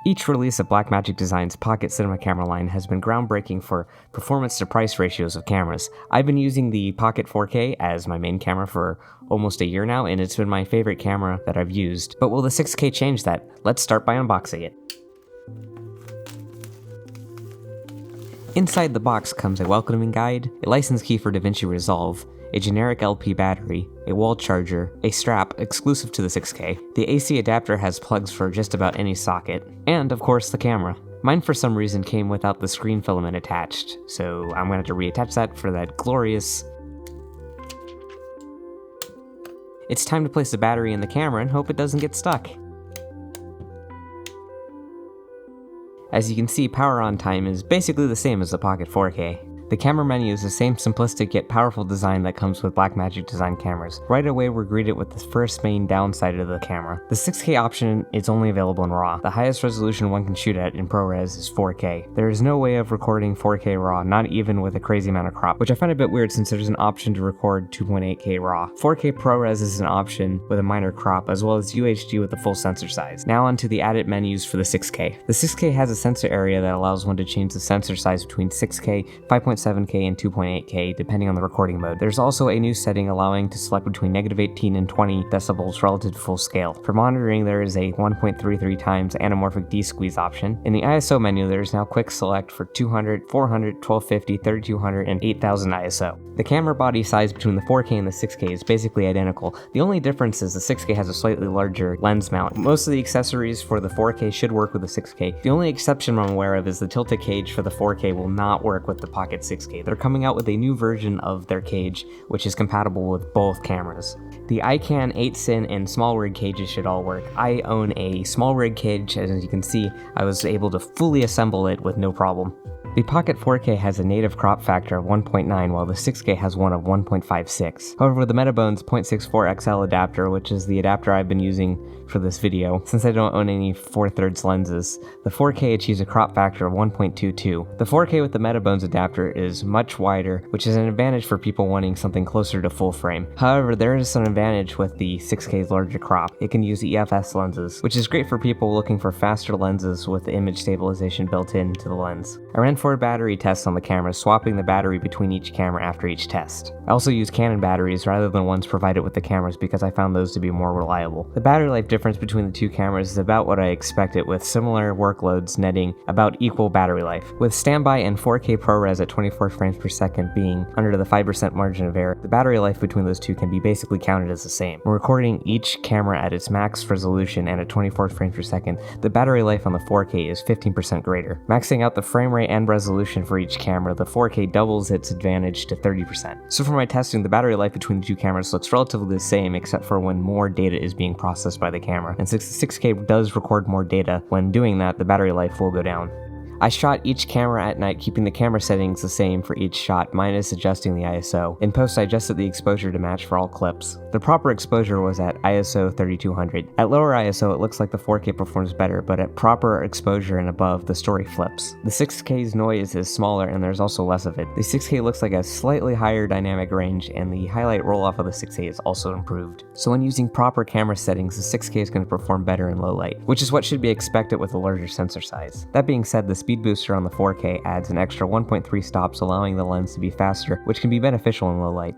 Each release of Blackmagic Design's Pocket cinema camera line has been groundbreaking for performance to price ratios of cameras. I've been using the Pocket 4K as my main camera for almost a year now, and it's been my favorite camera that I've used. But will the 6K change that? Let's start by unboxing it. Inside the box comes a welcoming guide, a license key for DaVinci Resolve, a generic LP battery, a wall charger, a strap exclusive to the 6K. The AC adapter has plugs for just about any socket, and of course the camera. Mine for some reason came without the screen filament attached, so I'm gonna have to reattach that for that glorious... It's time to place the battery in the camera and hope it doesn't get stuck. As you can see, power on time is basically the same as the Pocket 4K. The camera menu is the same simplistic yet powerful design that comes with Blackmagic Design cameras. Right away we're greeted with the first main downside of the camera. The 6K option is only available in RAW. The highest resolution one can shoot at in ProRes is 4K. There is no way of recording 4K RAW, not even with a crazy amount of crop, which I find a bit weird since there's an option to record 2.8K RAW. 4K ProRes is an option with a minor crop, as well as UHD with a full sensor size. Now onto the added menus for the 6K. The 6K has a sensor area that allows one to change the sensor size between 6K, 5.7K, and 2.8K depending on the recording mode. There's also a new setting allowing to select between -18 and 20 decibels relative to full scale. For monitoring, there is a 1.33 times anamorphic D-squeeze option. In the ISO menu, there is now quick select for 200, 400, 1250, 3200, and 8000 ISO. The camera body size between the 4K and the 6K is basically identical. The only difference is the 6K has a slightly larger lens mount. Most of the accessories for the 4K should work with the 6K. The only exception I'm aware of is the tilted cage for the 4K will not work with the Pocket 6K. They're coming out with a new version of their cage, which is compatible with both cameras. The ICANN 8-sin and small rig cages should all work. I own a small rig cage, and as you can see, I was able to fully assemble it with no problem. The Pocket 4K has a native crop factor of 1.9, while the 6K has one of 1.56. However, the Metabones 0.64 XL adapter, which is the adapter I've been using for this video, since I don't own any 4/3 lenses, the 4K achieves a crop factor of 1.22. The 4K with the Metabones adapter is much wider, which is an advantage for people wanting something closer to full frame. However, there is an advantage with the 6K's larger crop. It can use EFS lenses, which is great for people looking for faster lenses with image stabilization built into the lens. I ran 4 battery tests on the camera, swapping the battery between each camera after each test. I also used Canon batteries rather than ones provided with the cameras because I found those to be more reliable. The battery life difference between the two cameras is about what I expected, with similar workloads netting about equal battery life. With standby and 4K ProRes at 24 frames per second being under the 5% margin of error, the battery life between those two can be basically counted as the same. When recording each camera at its max resolution and at 24 frames per second, the battery life on the 4K is 15% greater. Maxing out the frame rate and resolution for each camera, the 4K doubles its advantage to 30%. So for my testing, the battery life between the two cameras looks relatively the same except for when more data is being processed by the camera. And since the 6K does record more data, when doing that, the battery life will go down. I shot each camera at night, keeping the camera settings the same for each shot, minus adjusting the ISO. In post, I adjusted the exposure to match for all clips. The proper exposure was at ISO 3200. At lower ISO, it looks like the 4K performs better, but at proper exposure and above, the story flips. The 6K's noise is smaller and there's also less of it. The 6K looks like a slightly higher dynamic range, and the highlight roll-off of the 6K is also improved. So when using proper camera settings, the 6K is going to perform better in low light, which is what should be expected with a larger sensor size. That being said, the speed booster on the 4K adds an extra 1.3 stops, allowing the lens to be faster, which can be beneficial in low light.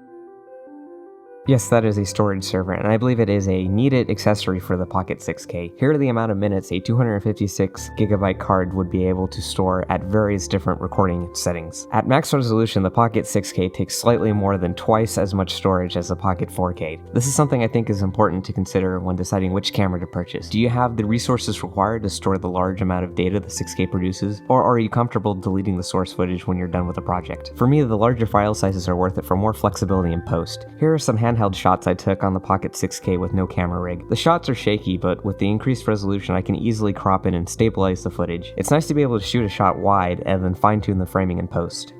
Yes, that is a storage server, and I believe it is a needed accessory for the Pocket 6K. Here are the amount of minutes a 256GB card would be able to store at various different recording settings. At max resolution, the Pocket 6K takes slightly more than twice as much storage as the Pocket 4K. This is something I think is important to consider when deciding which camera to purchase. Do you have the resources required to store the large amount of data the 6K produces, or are you comfortable deleting the source footage when you're done with a project? For me, the larger file sizes are worth it for more flexibility in post. Here are some handheld shots I took on the Pocket 6K with no camera rig. The shots are shaky, but with the increased resolution I can easily crop in and stabilize the footage. It's nice to be able to shoot a shot wide and then fine-tune the framing in post.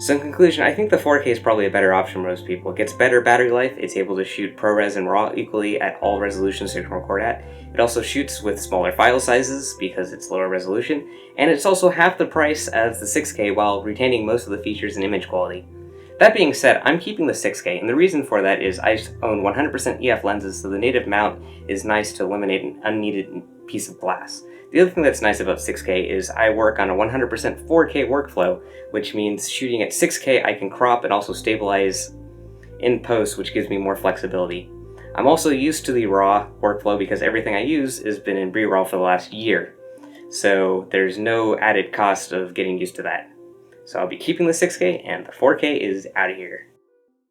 So in conclusion, I think the 4K is probably a better option for most people. It gets better battery life, it's able to shoot ProRes and RAW equally at all resolutions it can record at. It also shoots with smaller file sizes because it's lower resolution, and it's also half the price as the 6K while retaining most of the features and image quality. That being said, I'm keeping the 6K, and the reason for that is I own 100% EF lenses, so the native mount is nice to eliminate an unneeded piece of glass. The other thing that's nice about 6K is I work on a 100% 4K workflow, which means shooting at 6K I can crop and also stabilize in post, which gives me more flexibility. I'm also used to the RAW workflow because everything I use has been in B-RAW for the last year, so there's no added cost of getting used to that. So I'll be keeping the 6K, and the 4K is out of here.